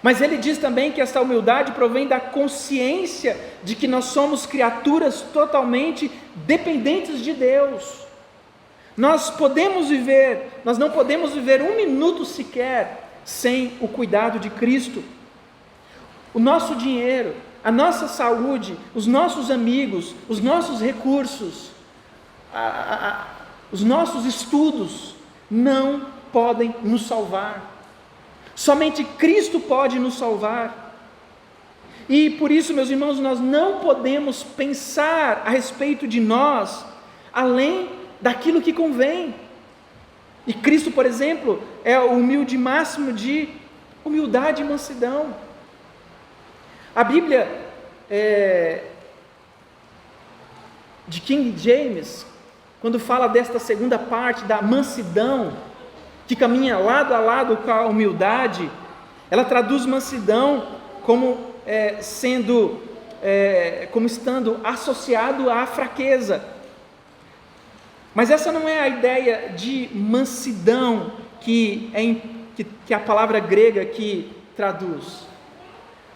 Mas ele diz também que essa humildade provém da consciência de que nós somos criaturas totalmente dependentes de Deus. Nós não podemos viver um minuto sequer sem o cuidado de Cristo. O nosso dinheiro, a nossa saúde, os nossos amigos, os nossos recursos, os nossos estudos não podem nos salvar. Somente Cristo pode nos salvar. E por isso, meus irmãos, nós não podemos pensar a respeito de nós além daquilo que convém. E Cristo, por exemplo, é o humilde máximo de humildade e mansidão. A Bíblia de King James, quando fala desta segunda parte da mansidão, que caminha lado a lado com a humildade, ela traduz mansidão como estando associado à fraqueza. Mas essa não é a ideia de mansidão que a palavra grega aqui traduz.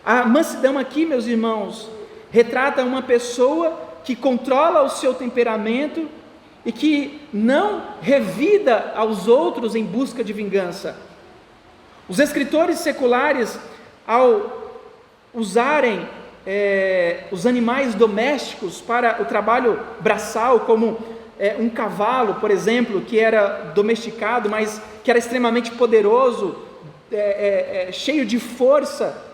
A mansidão aqui, meus irmãos, retrata uma pessoa que controla o seu temperamento e que não revida aos outros em busca de vingança. Os escritores seculares, ao usarem os animais domésticos para o trabalho braçal, como um cavalo, por exemplo, que era domesticado, mas que era extremamente poderoso, cheio de força,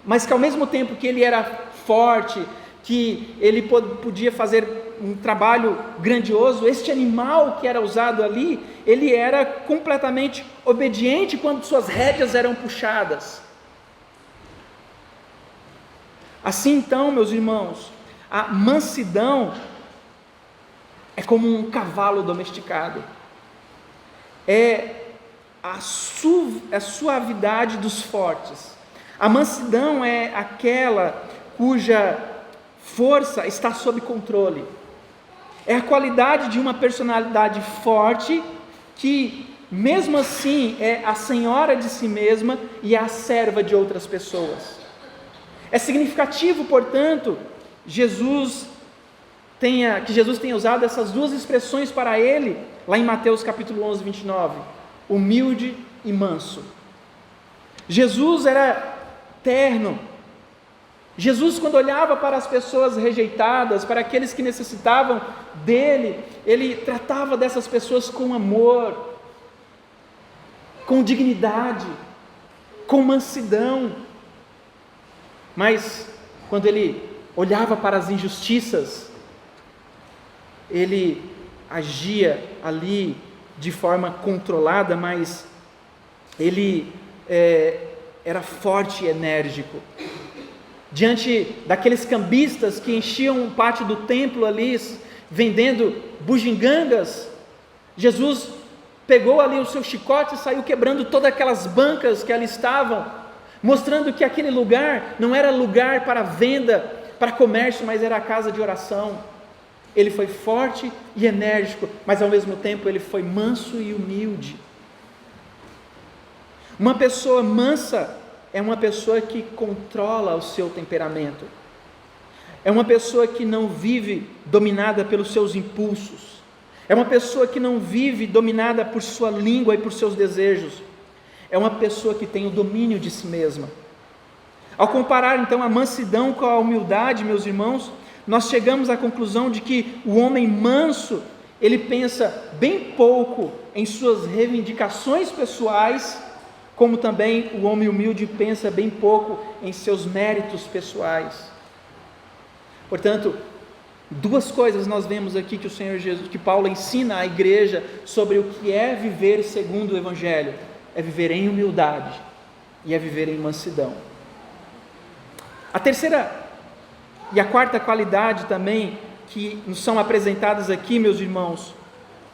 mas que ao mesmo tempo que ele era forte, que ele podia fazer um trabalho grandioso, este animal que era usado ali, ele era completamente obediente quando suas rédeas eram puxadas. Assim então, meus irmãos, a mansidão é como um cavalo domesticado, é a suavidade dos fortes. A mansidão é aquela cuja força está sob controle. É a qualidade de uma personalidade forte que, mesmo assim, é a senhora de si mesma e é a serva de outras pessoas. É significativo, portanto, que Jesus tenha usado essas duas expressões para ele, lá em Mateus capítulo 11, 29, humilde e manso. Jesus era terno. Jesus, quando olhava para as pessoas rejeitadas, para aqueles que necessitavam dele, ele tratava dessas pessoas com amor, com dignidade, com mansidão. Mas quando ele olhava para as injustiças, ele agia ali de forma controlada, mas ele era forte e enérgico. Diante daqueles cambistas que enchiam o pátio do templo ali, vendendo bugigangas, Jesus pegou ali o seu chicote e saiu quebrando todas aquelas bancas que ali estavam, mostrando que aquele lugar não era lugar para venda, para comércio, mas era a casa de oração. Ele foi forte e enérgico, mas ao mesmo tempo ele foi manso e humilde. Uma pessoa mansa é uma pessoa que controla o seu temperamento. É uma pessoa que não vive dominada pelos seus impulsos. É uma pessoa que não vive dominada por sua língua e por seus desejos. É uma pessoa que tem o domínio de si mesma. Ao comparar então a mansidão com a humildade, meus irmãos, nós chegamos à conclusão de que o homem manso, ele pensa bem pouco em suas reivindicações pessoais, como também o homem humilde pensa bem pouco em seus méritos pessoais. Portanto, duas coisas nós vemos aqui que o Senhor Jesus, que Paulo ensina à igreja sobre o que é viver segundo o Evangelho: é viver em humildade e é viver em mansidão. A terceira e a quarta qualidade também que nos são apresentadas aqui, meus irmãos,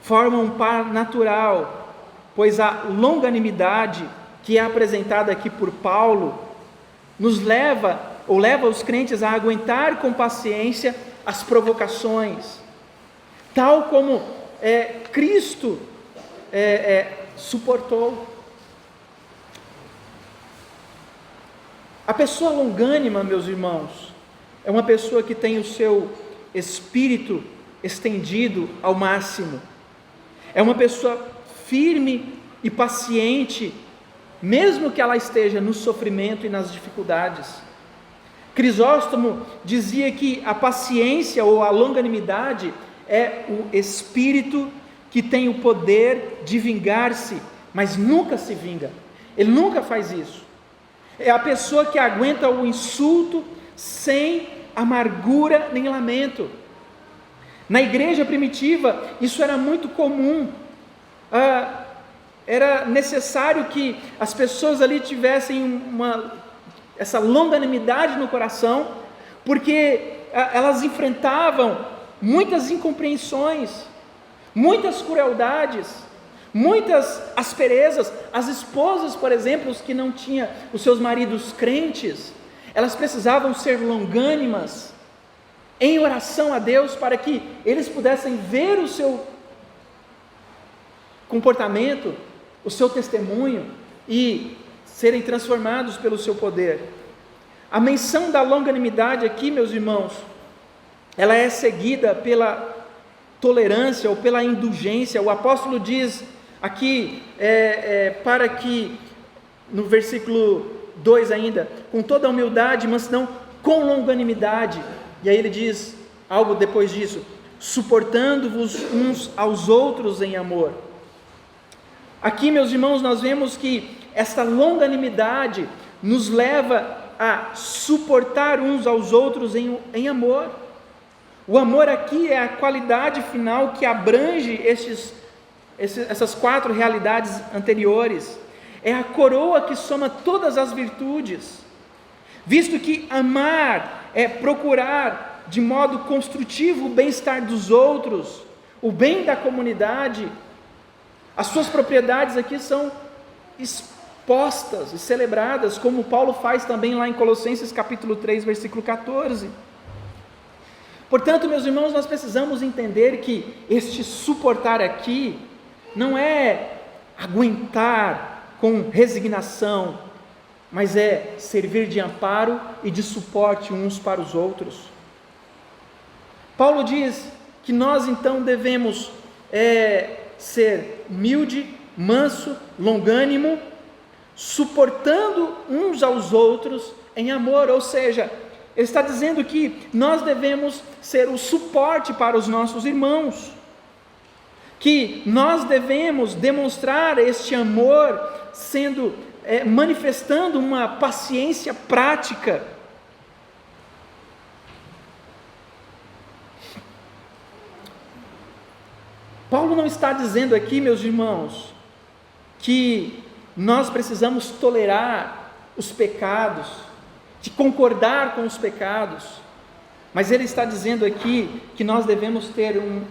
formam um par natural, pois a longanimidade que é apresentada aqui por Paulo nos leva, ou leva os crentes a aguentar com paciência as provocações, tal como Cristo suportou. A pessoa longânima, meus irmãos, é uma pessoa que tem o seu espírito estendido ao máximo. É uma pessoa firme e paciente, mesmo que ela esteja no sofrimento e nas dificuldades. Crisóstomo dizia que a paciência ou a longanimidade é o espírito que tem o poder de vingar-se, mas nunca se vinga. Ele nunca faz isso. É a pessoa que aguenta o insulto sem amargura nem lamento. Na igreja primitiva, isso era muito comum. Era necessário que as pessoas ali tivessem essa longanimidade no coração, porque elas enfrentavam muitas incompreensões, muitas crueldades, muitas asperezas. As esposas, por exemplo, que não tinham os seus maridos crentes, elas precisavam ser longânimas em oração a Deus, para que eles pudessem ver o seu comportamento, o seu testemunho, e serem transformados pelo seu poder. A menção da longanimidade aqui, meus irmãos, ela é seguida pela tolerância ou pela indulgência. O apóstolo diz aqui, para que, no versículo 2 ainda, com toda a humildade, mansidão, com longanimidade, e aí ele diz algo depois disso, suportando-vos uns aos outros em amor. Aqui, meus irmãos, nós vemos que esta longanimidade nos leva a suportar uns aos outros em amor. O amor aqui é a qualidade final que abrange essas 4 realidades anteriores. É a coroa que soma todas as virtudes, visto que amar é procurar de modo construtivo o bem-estar dos outros, o bem da comunidade. As suas propriedades aqui são expostas e celebradas, como Paulo faz também lá em Colossenses capítulo 3, versículo 14. Portanto, meus irmãos, nós precisamos entender que este suportar aqui não é aguentar com resignação, mas é servir de amparo e de suporte uns para os outros. Paulo diz que nós então devemos ser humilde, manso, longânimo, suportando uns aos outros em amor. Ou seja, ele está dizendo que nós devemos ser o suporte para os nossos irmãos, que nós devemos demonstrar este amor manifestando uma paciência prática. Paulo não está dizendo aqui, meus irmãos, que nós precisamos tolerar os pecados, de concordar com os pecados, mas ele está dizendo aqui que nós devemos ter um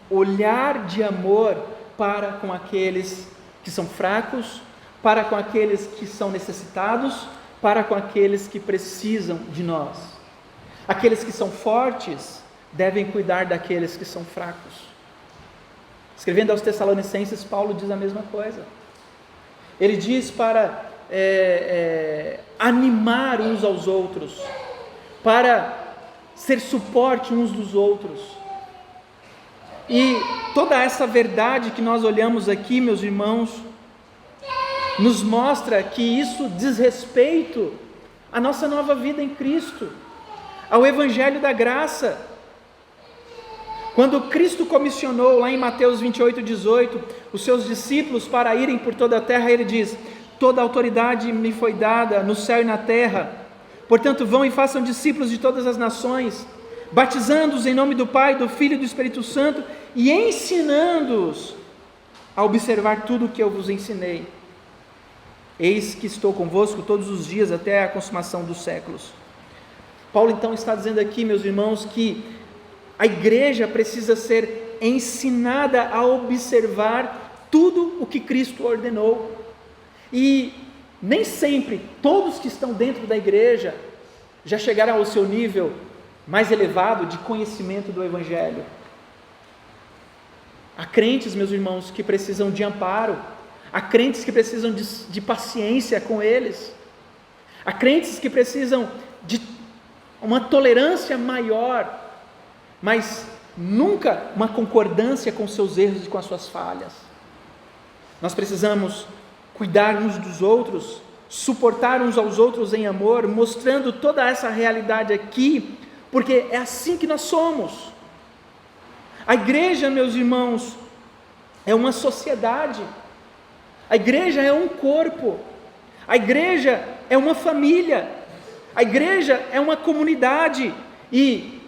olhar de amor para com aqueles que são fracos, para com aqueles que são necessitados, para com aqueles que precisam de nós. Aqueles que são fortes devem cuidar daqueles que são fracos. Escrevendo aos Tessalonicenses, Paulo diz a mesma coisa. Ele diz para animar uns aos outros, para ser suporte uns dos outros. E toda essa verdade que nós olhamos aqui, meus irmãos, nos mostra que isso diz respeito à nossa nova vida em Cristo, ao Evangelho da graça. Quando Cristo comissionou lá em Mateus 28, 18, os seus discípulos para irem por toda a terra, ele diz: toda a autoridade me foi dada no céu e na terra, portanto vão e façam discípulos de todas as nações, batizando-os em nome do Pai, do Filho e do Espírito Santo, e ensinando-os a observar tudo o que eu vos ensinei. Eis que estou convosco todos os dias até a consumação dos séculos. Paulo então está dizendo aqui, meus irmãos, que a igreja precisa ser ensinada a observar tudo o que Cristo ordenou. E nem sempre todos que estão dentro da igreja já chegaram ao seu nível mais elevado de conhecimento do Evangelho. Há crentes, meus irmãos, que precisam de amparo, há crentes que precisam de paciência com eles, há crentes que precisam de uma tolerância maior, mas nunca uma concordância com seus erros e com as suas falhas. Nós precisamos cuidar uns dos outros, suportar uns aos outros em amor, mostrando toda essa realidade aqui, porque é assim que nós somos. A igreja, meus irmãos, é uma sociedade, a igreja é um corpo, a igreja é uma família, a igreja é uma comunidade, e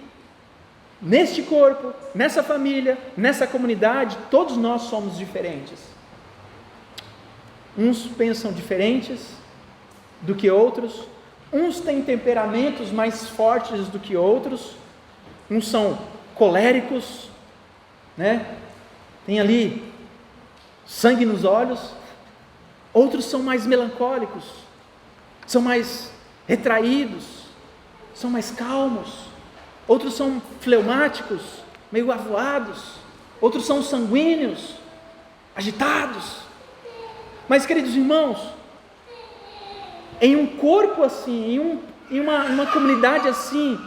neste corpo, nessa família, nessa comunidade, todos nós somos diferentes. Uns pensam diferentes do que outros, uns têm temperamentos mais fortes do que outros, uns são coléricos, tem ali sangue nos olhos, outros são mais melancólicos, são mais retraídos, são mais calmos, outros são fleumáticos, meio avoados, outros são sanguíneos, agitados. Mas, queridos irmãos, em um corpo assim, em uma comunidade assim,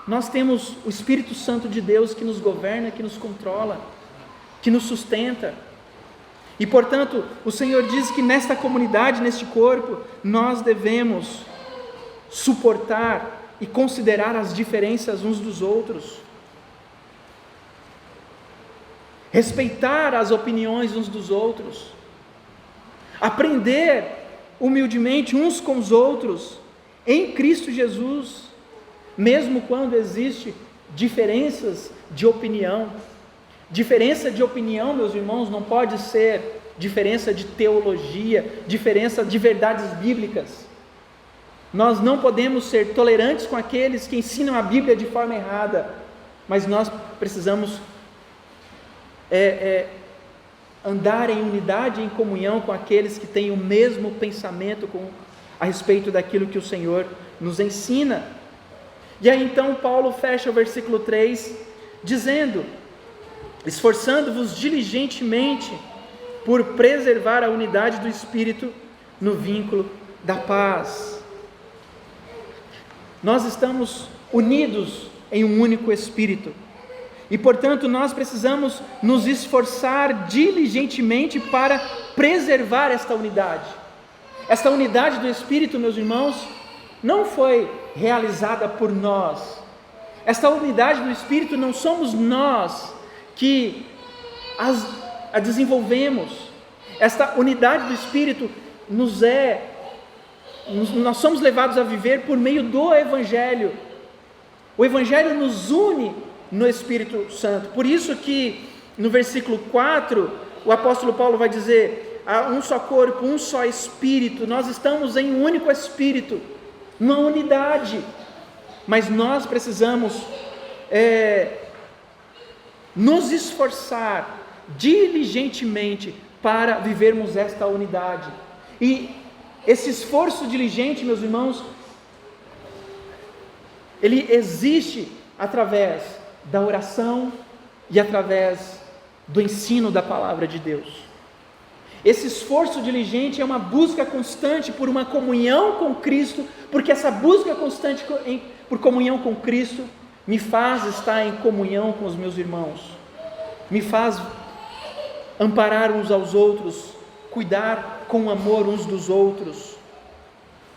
nós temos o Espírito Santo de Deus que nos governa, que nos controla, que nos sustenta. E, portanto, o Senhor diz que nesta comunidade, neste corpo, nós devemos suportar e considerar as diferenças uns dos outros, respeitar as opiniões uns dos outros, aprender humildemente uns com os outros em Cristo Jesus, mesmo quando existe diferenças de opinião. Diferença de opinião, meus irmãos, não pode ser diferença de teologia, diferença de verdades bíblicas. Nós não podemos ser tolerantes com aqueles que ensinam a Bíblia de forma errada, mas nós precisamos andar em unidade e em comunhão com aqueles que têm o mesmo pensamento a respeito daquilo que o Senhor nos ensina. E aí então Paulo fecha o versículo 3 dizendo: esforçando-vos diligentemente por preservar a unidade do Espírito no vínculo da paz. Nós estamos unidos em um único Espírito, e portanto nós precisamos nos esforçar diligentemente para preservar esta unidade. Esta unidade do Espírito, meus irmãos, não foi realizada por nós. Esta unidade do Espírito não somos nós que a desenvolvemos. Esta unidade do Espírito nós somos levados a viver por meio do Evangelho. O Evangelho nos une no Espírito Santo. Por isso que no versículo 4, o apóstolo Paulo vai dizer: há um só corpo, um só Espírito. Nós estamos em um único Espírito, uma unidade, mas nós precisamos nos esforçar diligentemente para vivermos esta unidade. E esse esforço diligente, meus irmãos, ele existe através da oração e através do ensino da palavra de Deus. Esse esforço diligente é uma busca constante por uma comunhão com Cristo, porque essa busca constante por comunhão com Cristo me faz estar em comunhão com os meus irmãos, me faz amparar uns aos outros, cuidar com amor uns dos outros.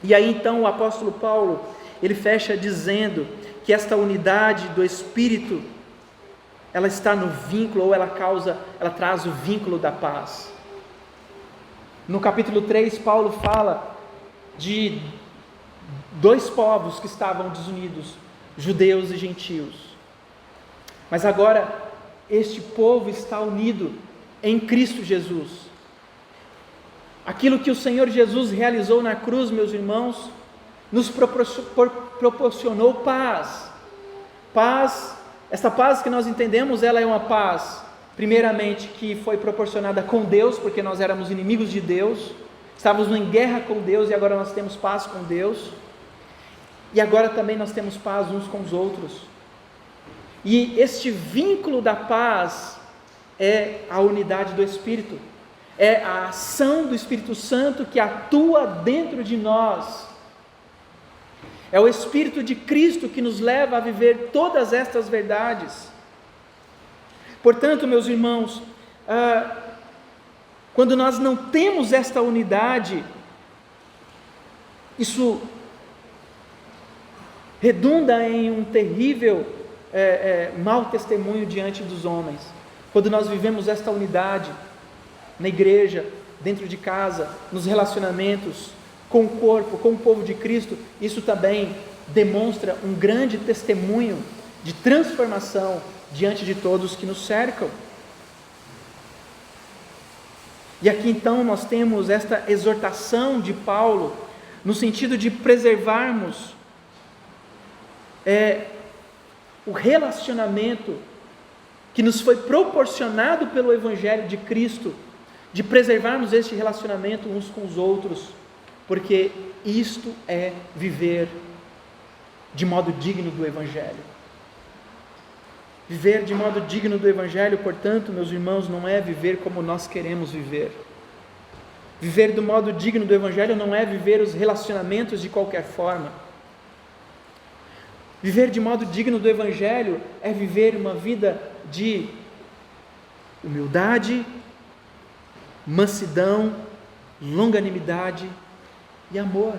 E aí então o apóstolo Paulo, ele fecha dizendo que esta unidade do Espírito, ela está no vínculo, ou ela traz o vínculo da paz. No capítulo 3, Paulo fala de dois povos que estavam desunidos, judeus e gentios. Mas agora, este povo está unido em Cristo Jesus. Aquilo que o Senhor Jesus realizou na cruz, meus irmãos, nos proporcionou paz. Paz, esta paz que nós entendemos, ela é uma paz, primeiramente, que foi proporcionada com Deus, porque nós éramos inimigos de Deus, Estávamos em guerra com Deus e agora nós temos paz com Deus. E agora também nós temos paz uns com os outros. E este vínculo da paz é a unidade do Espírito. É a ação do Espírito Santo que atua dentro de nós. É o Espírito de Cristo que nos leva a viver todas estas verdades. Portanto, meus irmãos, quando nós não temos esta unidade, isso redunda em um terrível mau testemunho diante dos homens. Quando nós vivemos esta unidade na igreja, dentro de casa, nos relacionamentos, com o corpo, com o povo de Cristo, isso também demonstra um grande testemunho de transformação diante de todos que nos cercam. E aqui então nós temos esta exortação de Paulo, no sentido de preservarmos o relacionamento que nos foi proporcionado pelo Evangelho de Cristo, de preservarmos este relacionamento uns com os outros, porque isto é viver de modo digno do Evangelho. Viver de modo digno do Evangelho, portanto, meus irmãos, não é viver como nós queremos viver. Viver do modo digno do Evangelho não é viver os relacionamentos de qualquer forma. Viver de modo digno do Evangelho é viver uma vida de humildade, mansidão, longanimidade e amor.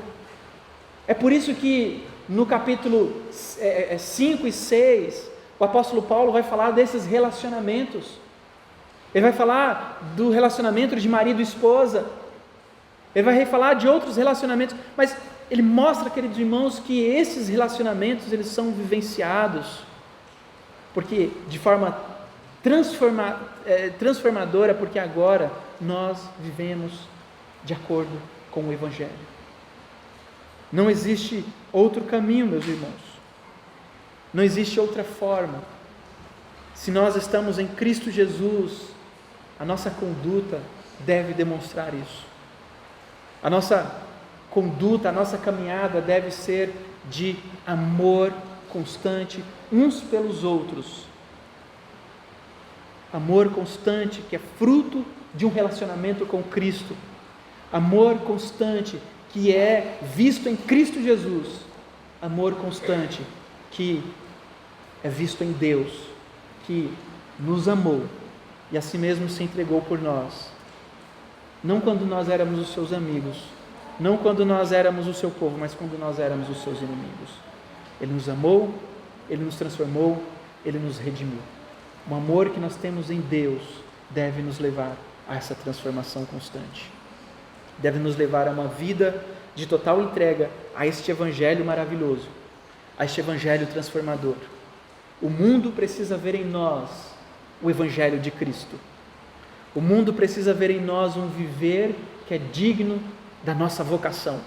É por isso que no capítulo 5 e 6, o apóstolo Paulo vai falar desses relacionamentos. Ele vai falar do relacionamento de marido e esposa. Ele vai falar de outros relacionamentos, mas ele mostra, queridos irmãos, que esses relacionamentos eles são vivenciados, porque de forma transformadora, porque agora nós vivemos de acordo com o Evangelho. Não existe outro caminho, meus irmãos. Não existe outra forma. Se nós estamos em Cristo Jesus, a nossa conduta deve demonstrar isso. A nossa conduta, a nossa caminhada deve ser de amor constante uns pelos outros. Amor constante que é fruto de um relacionamento com Cristo. Amor constante que é visto em Cristo Jesus. Amor constante que é visto em Deus, que nos amou e a si mesmo se entregou por nós. Não quando nós éramos os seus amigos, não quando nós éramos o seu povo, mas quando nós éramos os seus inimigos. Ele nos amou, Ele nos transformou, Ele nos redimiu. O amor que nós temos em Deus deve nos levar a essa transformação constante. Deve nos levar a uma vida de total entrega a este Evangelho maravilhoso, a este Evangelho transformador. O mundo precisa ver em nós o Evangelho de Cristo. O mundo precisa ver em nós um viver que é digno da nossa vocação.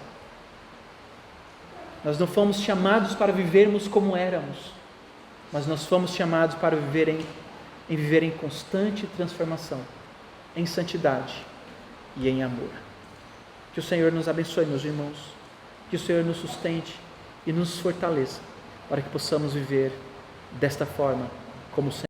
Nós não fomos chamados para vivermos como éramos, mas nós fomos chamados para viver em constante transformação, em santidade e em amor. Que o Senhor nos abençoe, meus irmãos, que o Senhor nos sustente e nos fortaleça, para que possamos viver desta forma, como o Senhor.